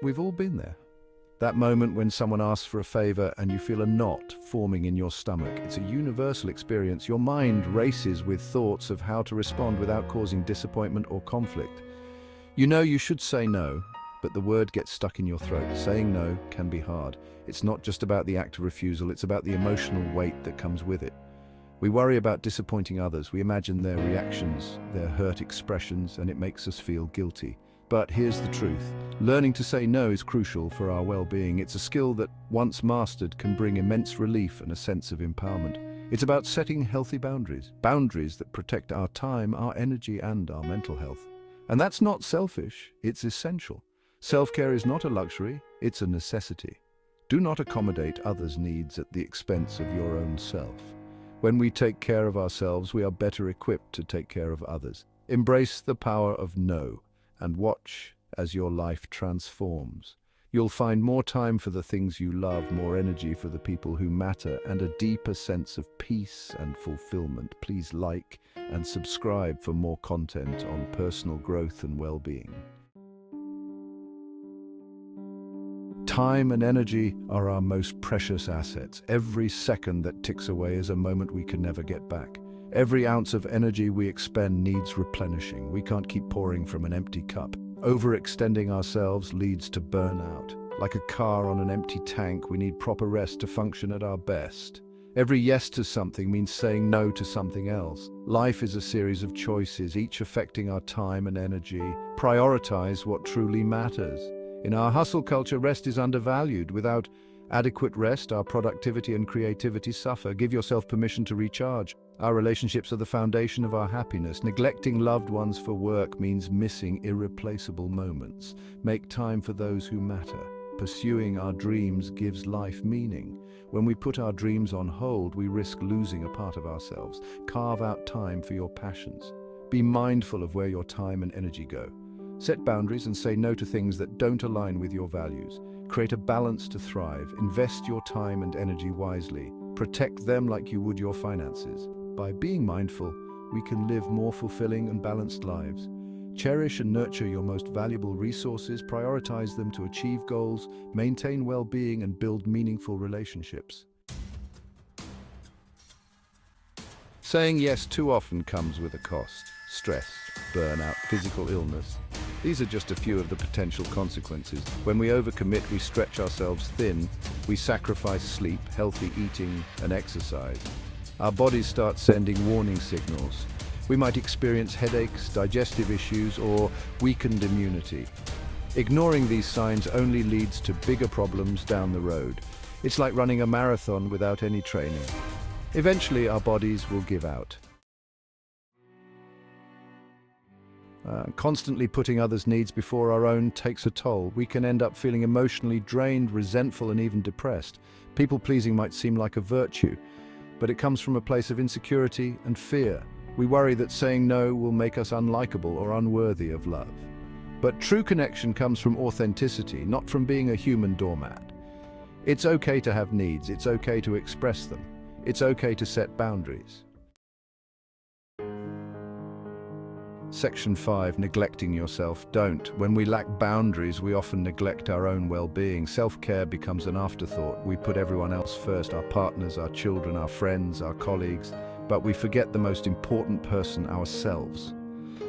We've all been there. That moment when someone asks for a favor and you feel a knot forming in your stomach. It's a universal experience. Your mind races with thoughts of how to respond without causing disappointment or conflict. You know you should say no, but the word gets stuck in your throat. Saying no can be hard. It's not just about the act of refusal, it's about the emotional weight that comes with it. We worry about disappointing others. We imagine their reactions, their hurt expressions, and it makes us feel guilty. But here's the truth. Learning to say no is crucial for our well-being. It's a skill that, once mastered, can bring immense relief and a sense of empowerment. It's about setting healthy boundaries, boundaries that protect our time, our energy, and our mental health. And that's not selfish, it's essential. Self-care is not a luxury, it's a necessity. Do not accommodate others' needs at the expense of your own self. When we take care of ourselves, we are better equipped to take care of others. Embrace the power of no, and watch as your life transforms. You'll find more time for the things you love, more energy for the people who matter, and a deeper sense of peace and fulfillment. Please like and subscribe for more content on personal growth and well-being. Time and energy are our most precious assets. Every second that ticks away is a moment we can never get back. Every ounce of energy we expend needs replenishing. We can't keep pouring from an empty cup. Overextending ourselves leads to burnout. Like a car on an empty tank, we need proper rest to function at our best. Every yes to something means saying no to something else. Life is a series of choices, each affecting our time and energy. Prioritize what truly matters. In our hustle culture, rest is undervalued. Without adequate rest, our productivity and creativity suffer. Give yourself permission to recharge. Our relationships are the foundation of our happiness. Neglecting loved ones for work means missing irreplaceable moments. Make time for those who matter. Pursuing our dreams gives life meaning. When we put our dreams on hold, we risk losing a part of ourselves. Carve out time for your passions. Be mindful of where your time and energy go. Set boundaries and say no to things that don't align with your values. Create a balance to thrive. Invest your time and energy wisely. Protect them like you would your finances. By being mindful, we can live more fulfilling and balanced lives. Cherish and nurture your most valuable resources, prioritize them to achieve goals, maintain well-being, and build meaningful relationships. Saying yes too often comes with a cost. Stress, burnout, physical illness. These are just a few of the potential consequences. When we overcommit, we stretch ourselves thin. We sacrifice sleep, healthy eating, and exercise. Our bodies start sending warning signals. We might experience headaches, digestive issues, or weakened immunity. Ignoring these signs only leads to bigger problems down the road. It's like running a marathon without any training. Eventually, our bodies will give out. Constantly putting others' needs before our own takes a toll. We can end up feeling emotionally drained, resentful, and even depressed. People-pleasing might seem like a virtue, but it comes from a place of insecurity and fear. We worry that saying no will make us unlikable or unworthy of love. But true connection comes from authenticity, not from being a human doormat. It's okay to have needs. It's okay to express them. It's okay to set boundaries. Section 5. Neglecting yourself. Don't. When we lack boundaries, we often neglect our own well-being. Self-care becomes an afterthought. We put everyone else first, our partners, our children, our friends, our colleagues, but we forget the most important person, ourselves.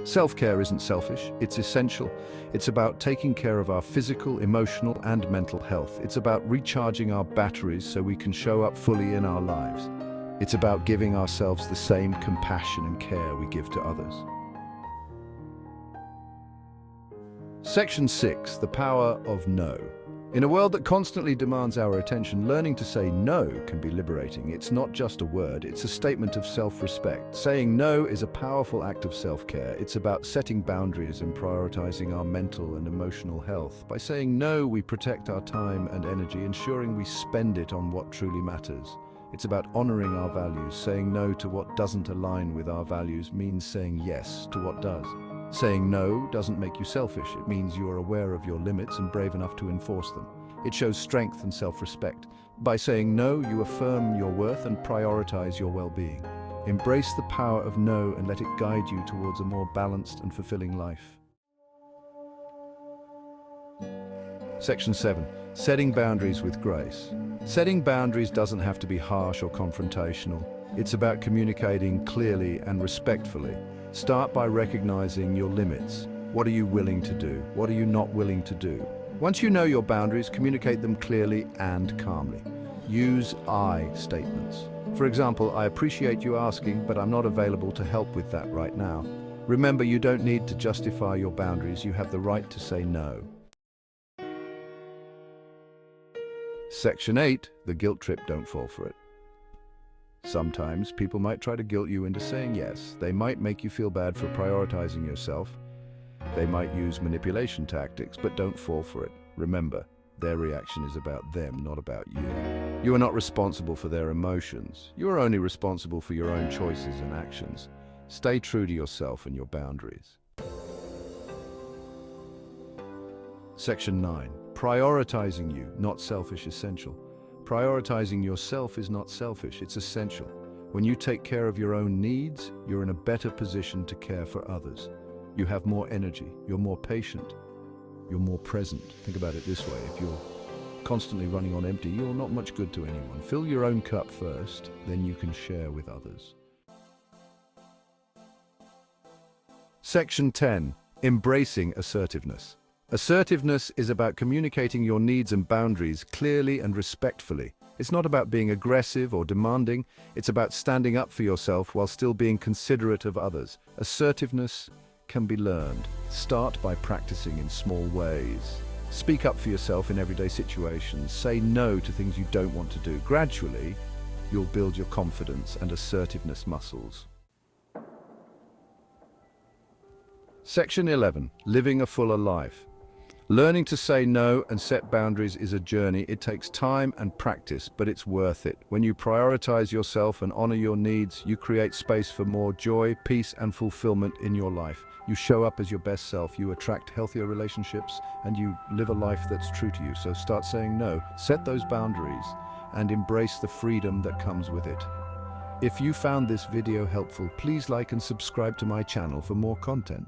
Self-care isn't selfish, it's essential. It's about taking care of our physical, emotional, and mental health. It's about recharging our batteries so we can show up fully in our lives. It's about giving ourselves the same compassion and care we give to others. Section 6. The power of no. In a world that constantly demands our attention, learning to say no can be liberating. It's not just a word, it's a statement of self-respect. Saying no is a powerful act of self-care. It's about setting boundaries and prioritizing our mental and emotional health. By saying no, we protect our time and energy, ensuring we spend it on what truly matters. It's about honoring our values. Saying no to what doesn't align with our values means saying yes to what does. Saying no doesn't make you selfish. It means you are aware of your limits and brave enough to enforce them. It shows strength and self-respect. By saying no, you affirm your worth and prioritize your well-being. Embrace the power of no and let it guide you towards a more balanced and fulfilling life. Section 7. Setting boundaries with grace. Setting boundaries doesn't have to be harsh or confrontational. It's about communicating clearly and respectfully. Start by recognizing your limits. What are you willing to do? What are you not willing to do? Once you know your boundaries, communicate them clearly and calmly. Use I statements. For example, I appreciate you asking, but I'm not available to help with that right now. Remember, you don't need to justify your boundaries. You have the right to say no. Section 8. The guilt trip, don't fall for it. Sometimes people might try to guilt you into saying yes. They might make you feel bad for prioritizing yourself. They might use manipulation tactics, but don't fall for it. Remember, their reaction is about them, not about you. You are not responsible for their emotions. You are only responsible for your own choices and actions. Stay true to yourself and your boundaries. Section 9. Prioritizing you, not selfish, essential. Prioritizing yourself is not selfish, it's essential. When you take care of your own needs, you're in a better position to care for others. You have more energy, you're more patient, you're more present. Think about it this way, if you're constantly running on empty, you're not much good to anyone. Fill your own cup first, then you can share with others. Section 10. Embracing assertiveness. Assertiveness is about communicating your needs and boundaries clearly and respectfully. It's not about being aggressive or demanding, it's about standing up for yourself while still being considerate of others. Assertiveness can be learned. Start by practicing in small ways. Speak up for yourself in everyday situations. Say no to things you don't want to do. Gradually, you'll build your confidence and assertiveness muscles. Section 11. Living a fuller life. Learning to say no and set boundaries is a journey. It takes time and practice, but it's worth it. When you prioritize yourself and honor your needs, you create space for more joy, peace, and fulfillment in your life. You show up as your best self, you attract healthier relationships, and you live a life that's true to you. So start saying no, set those boundaries, and embrace the freedom that comes with it. If you found this video helpful, please like and subscribe to my channel for more content.